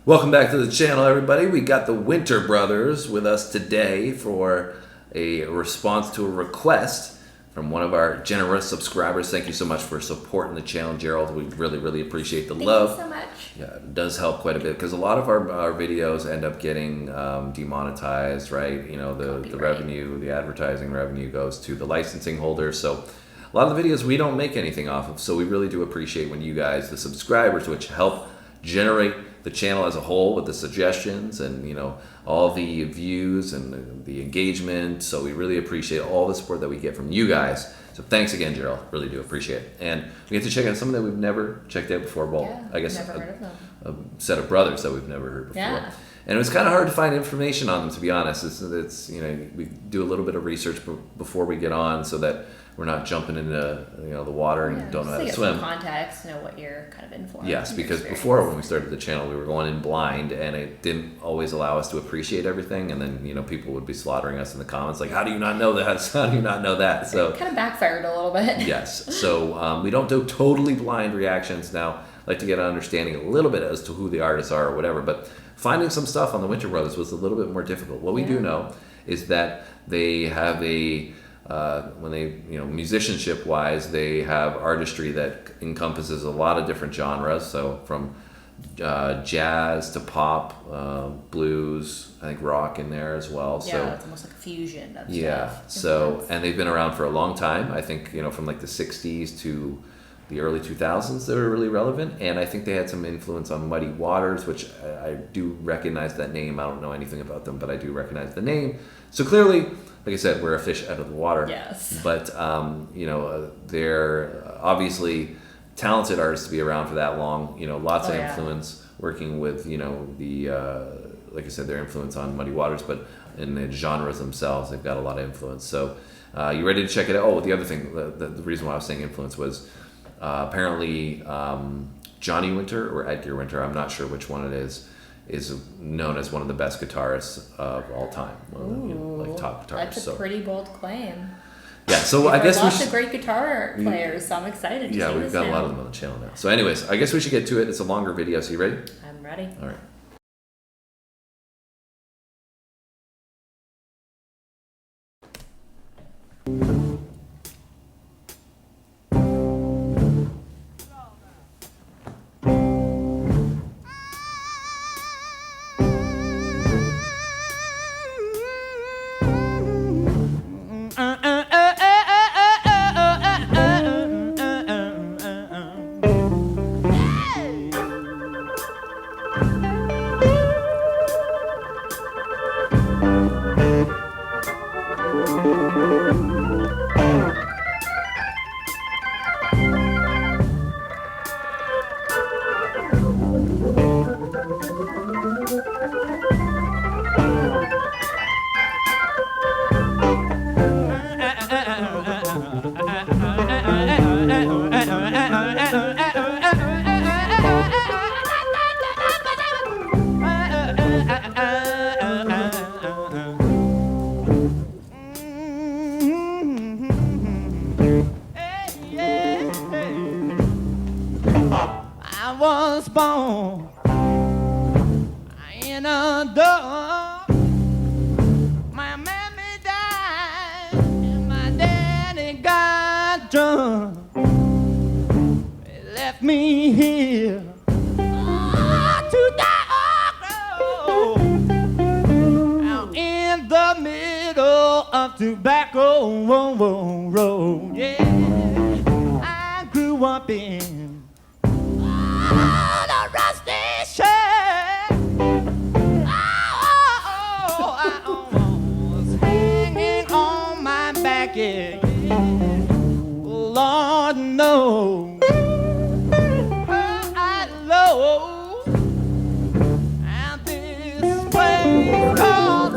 Welcome back to the channel, everybody. We got the Winter Brothers with us today for a response to a request from one of our generous subscribers. Thank you so much for supporting the channel, Gerald. We really appreciate the love. Thank you so much. Yeah, it does help quite a bit because a lot of our videos end up getting demonetized, right? You know, the revenue, the advertising revenue goes to the licensing holder. So a lot of the videos we don't make anything off of. So we really do appreciate when you guys, the subscribers, which help generate the channel as a whole with the suggestions and, you know, all the views and the engagement. So we really appreciate all the support that we get from you guys. So thanks again, Gerald. Really do appreciate it. And we get to check out something that we've never checked out before. Well, yeah, I guess never heard of them. A set of brothers that we've never heard before. Yeah. And it was kind of hard to find information on them, to be honest. It's you know, we do a little bit of research before we get on so that we're not jumping into, you know, the water and don't know how to swim. Context, know what you're kind of in for. Yes, because before when we started the channel, we were going in blind, and it didn't always allow us to appreciate everything. And then, you know, people would be slaughtering us in the comments, like, "How do you not know that? How do you not know that?" So it kind of backfired a little bit. Yes, so we don't do totally blind reactions now. I like to get an understanding a little bit as to who the artists are or whatever. But finding some stuff on the Winter Brothers was a little bit more difficult. What we do know is that they have a when they, you know, musicianship wise, they have artistry that encompasses a lot of different genres. So from jazz to pop, blues, I think rock in there as well. Yeah, so it's almost like a fusion of stuff. So, and they've been around for a long time. I think, you know, from like the 60s to the early 2000s, they were really relevant. And I think they had some influence on Muddy Waters, which I do recognize that name. I don't know anything about them, but I do recognize the name. So clearly, like I said, we're a fish out of the water. Yes. But, you know, they're obviously talented artists to be around for that long. You know, lots of influence working with, you know, the, like I said, their influence on Muddy Waters, but in the genres themselves, they've got a lot of influence. So you ready to check it out? Oh, the other thing, the reason why I was saying influence was apparently Johnny Winter or Edgar Winter, I'm not sure which one it is known as one of the best guitarists of all time. You know, like top guitarists. That's a pretty bold claim. Yeah, so I guess lots of great guitar players, so I'm excited to see this. Yeah, we've got a lot of them on the channel now. So anyways, I guess we should get to it. It's a longer video, so you ready? I'm ready. All right. I was born in a door. My mammy died and my daddy got drunk. They left me here to die out in the middle of Tobacco Road. Yeah, I grew up in the rusty shack. I was hanging on my back, yeah. Lord knows I love and this place called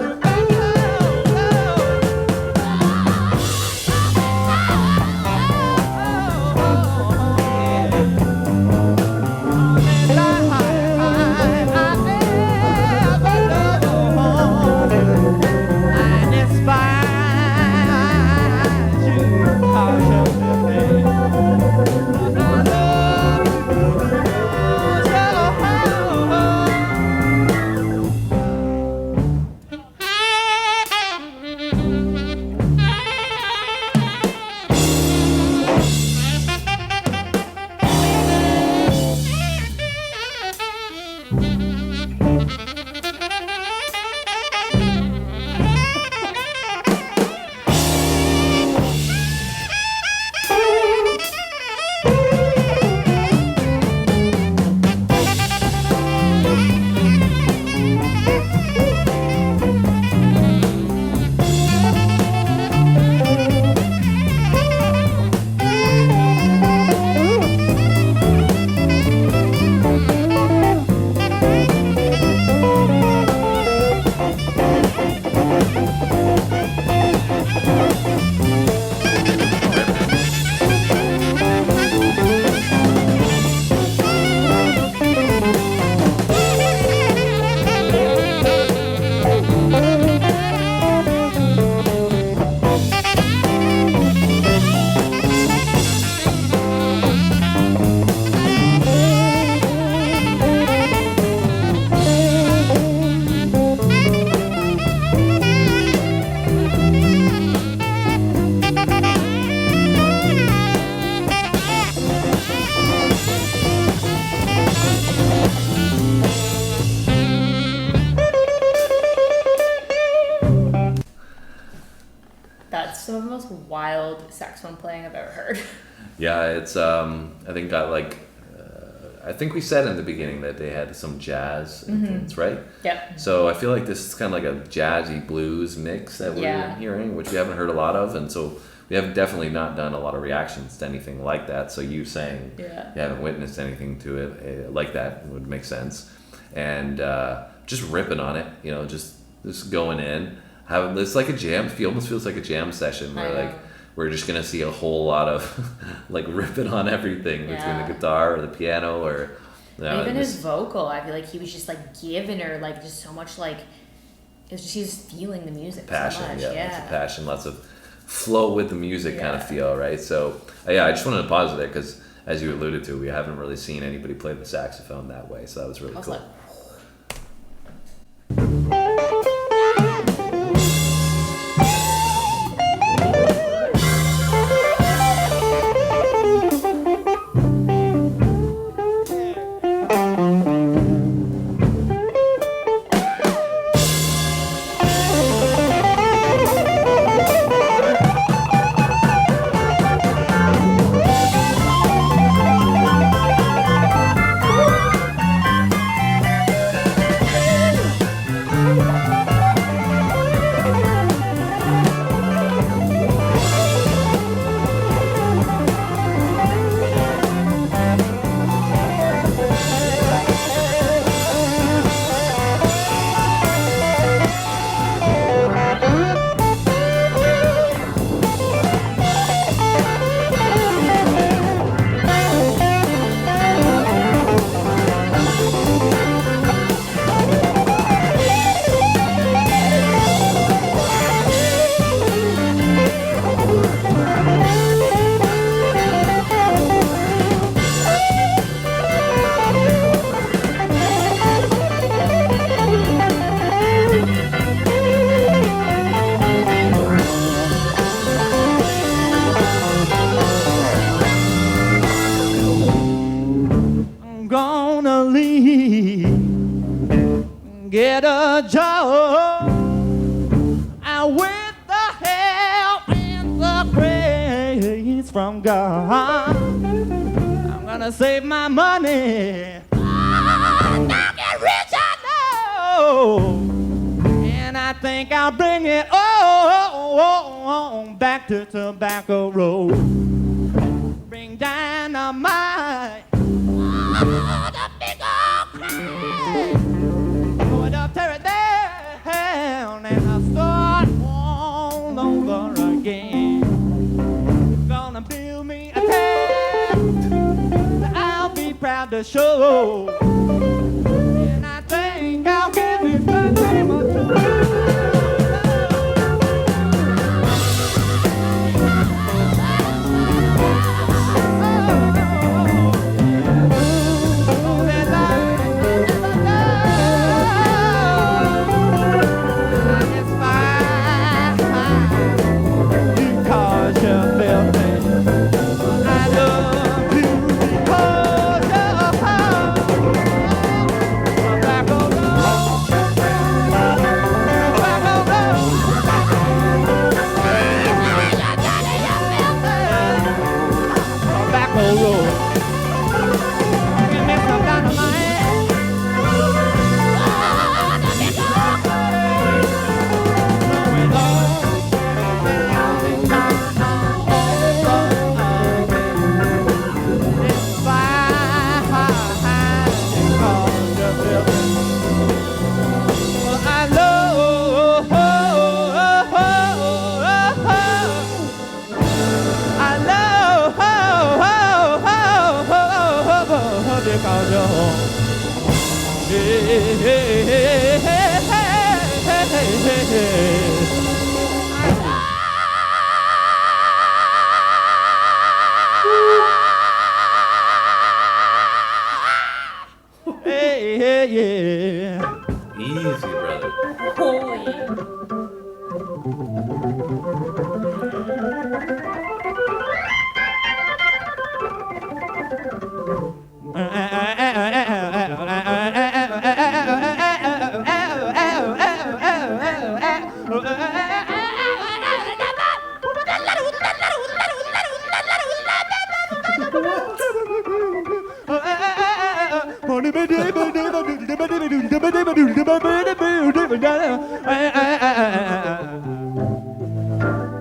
some of the most wild saxophone playing I've ever heard. Yeah, it's I think got like I think we said in the beginning that they had some jazz influence, right? Yep. So I feel like this is kind of like a jazzy blues mix that we're hearing, which we haven't heard a lot of, and so we have definitely not done a lot of reactions to anything like that. So you saying you haven't witnessed anything to it like that would make sense, and just ripping on it, you know, just going in. It's like a jam. It almost feels like a jam session where like we're just gonna see a whole lot of like ripping on everything between the guitar or the piano or even his vocal. I feel like he was just like giving her like just so much like it was just he was feeling the music passion. so much. Lots of passion, lots of flow with the music kind of feel, right? So I just wanted to pause there because as you alluded to, we haven't really seen anybody play the saxophone that way, so that was really cool. Like, get a job. And with the help and the grace from God, I'm gonna save my money. I'm not get rich, I know. And I think I'll bring it on back to Tobacco Road. Bring dynamite. The big old crowd. Going up, tear it down, and I'll start all over again. Gonna build me a tent that I'll be proud to show. And I think I'll give it the name of Easy, brother.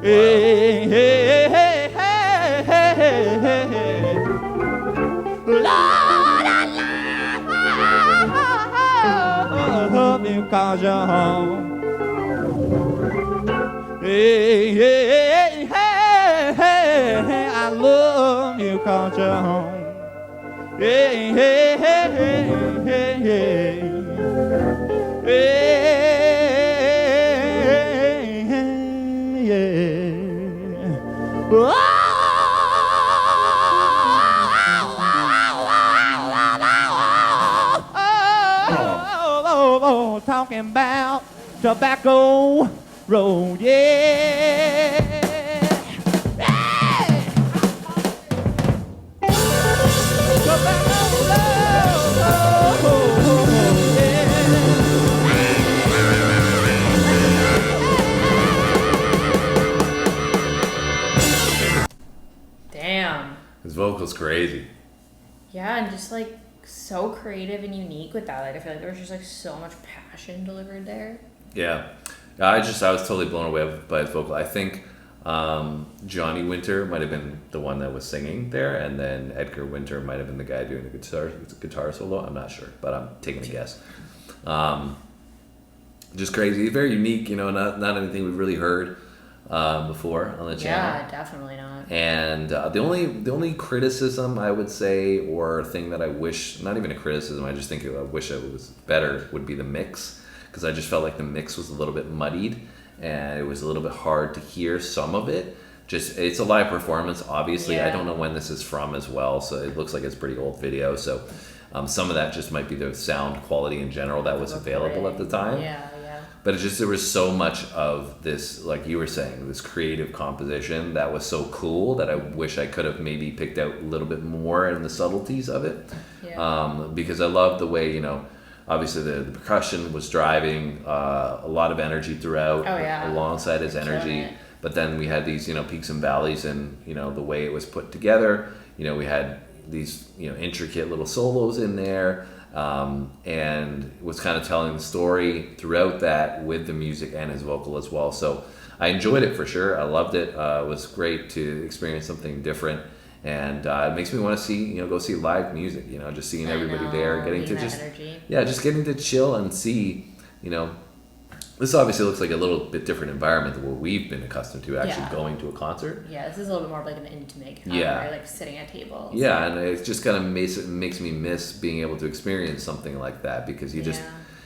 Hey, hey, hey, hey, hey, hey. Lord, I love you 'cause you're home. Hey, hey, hey, hey, hey, I love you 'cause you're home. Hey, hey, hey, hey, hey, hey. Hey, yeah. Oh, talking about Tobacco Road, yeah. Hey! Tobacco Road, Damn. His vocal's crazy. Yeah, and just like so creative and unique with that. Like I feel like there was just like so much passion delivered there. Yeah, I was totally blown away by his vocal. I think Johnny Winter might have been the one that was singing there, and then Edgar Winter might have been the guy doing the guitar solo. I'm not sure, but I'm taking a guess. Just crazy, very unique. You know, not anything we've really heard before on the channel. Yeah, definitely not. And the only criticism I would say, or thing that I wish, not even a criticism, I just think I wish it was better, would be the mix, because I just felt like the mix was a little bit muddied and it was a little bit hard to hear some of it. Just, it's a live performance, obviously. Yeah. I don't know when this is from as well, so it looks like it's pretty old video. So some of that just might be the sound quality in general that was available at the time. Yeah. But it just, there was so much of this, like you were saying, this creative composition that was so cool that I wish I could have maybe picked out a little bit more in the subtleties of it. Yeah. Because I love the way, you know, obviously the percussion was driving a lot of energy throughout, Oh, yeah. alongside his energy. Killing it. But then we had these, you know, peaks and valleys, and, you know, the way it was put together. You know, we had these, you know, intricate little solos in there. And was kind of telling the story throughout that with the music and his vocal as well. So I enjoyed it for sure. I loved it. It was great to experience something different, and it makes me want to see, you know, go see live music. You know, just seeing everybody there, getting to just energy. just getting to chill and see. You know, this obviously looks like a little bit different environment than what we've been accustomed to actually going to a concert. Yeah, this is a little bit more of like an intimate kind right? Like sitting at tables. Yeah, and it just kind of makes me miss being able to experience something like that, because you just,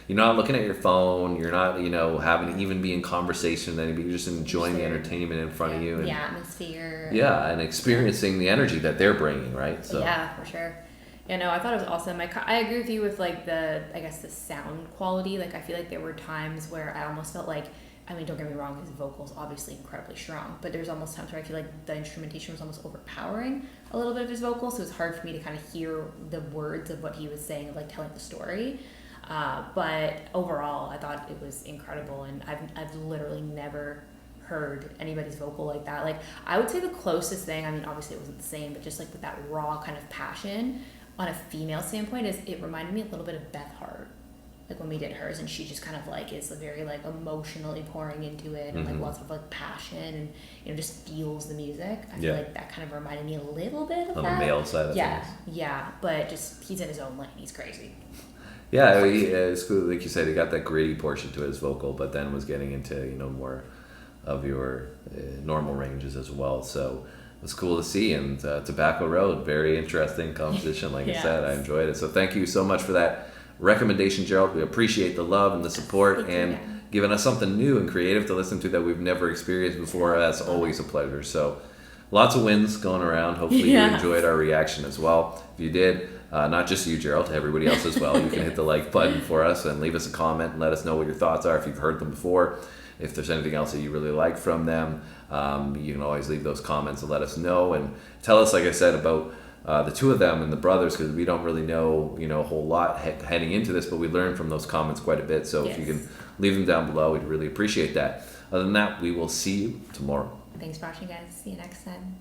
you're not looking at your phone, you're not, you know, having to even be in conversation with anybody, you're just enjoying the entertainment in front of you. And, the atmosphere. Yeah, and experiencing the energy that they're bringing, right? So. Yeah, for sure. You know, I thought it was awesome. I agree with you with like the sound quality. Like I feel like there were times where I almost felt like, I mean, don't get me wrong, his vocals obviously incredibly strong, but there's almost times where I feel like the instrumentation was almost overpowering a little bit of his vocals, so it's hard for me to kind of hear the words of what he was saying, of like telling the story. But overall, I thought it was incredible, and I've literally never heard anybody's vocal like that. Like I would say the closest thing, I mean, obviously it wasn't the same, but just like with that raw kind of passion on a female standpoint, is it reminded me a little bit of Beth Hart, like when we did hers, and she just kind of like is very like emotionally pouring into it, and like lots of like passion, and you know, just feels the music. I feel like that kind of reminded me a little bit of on that. the male side of things. Yeah, but just he's in his own lane. He's crazy. Yeah, it's cool. Like you said, he got that gritty portion to his vocal, but then was getting into, you know, more of your normal ranges as well. So it was cool to see. And Tobacco Road, very interesting composition. Like I said, I enjoyed it. So thank you so much for that recommendation, Gerald. We appreciate the love and the support, and giving us something new and creative to listen to that we've never experienced before. That's always a pleasure. So lots of wins going around. Hopefully you enjoyed our reaction as well. If you did, not just you, Gerald, to everybody else as well, you can hit the like button for us and leave us a comment and let us know what your thoughts are if you've heard them before. If there's anything else that you really like from them, you can always leave those comments and let us know, and tell us, like I said, about the two of them and the brothers, because we don't really know, you know, a whole lot heading into this, but we learned from those comments quite a bit. So if you can leave them down below, we'd really appreciate that. Other than that, we will see you tomorrow. Thanks for watching, guys. See you next time.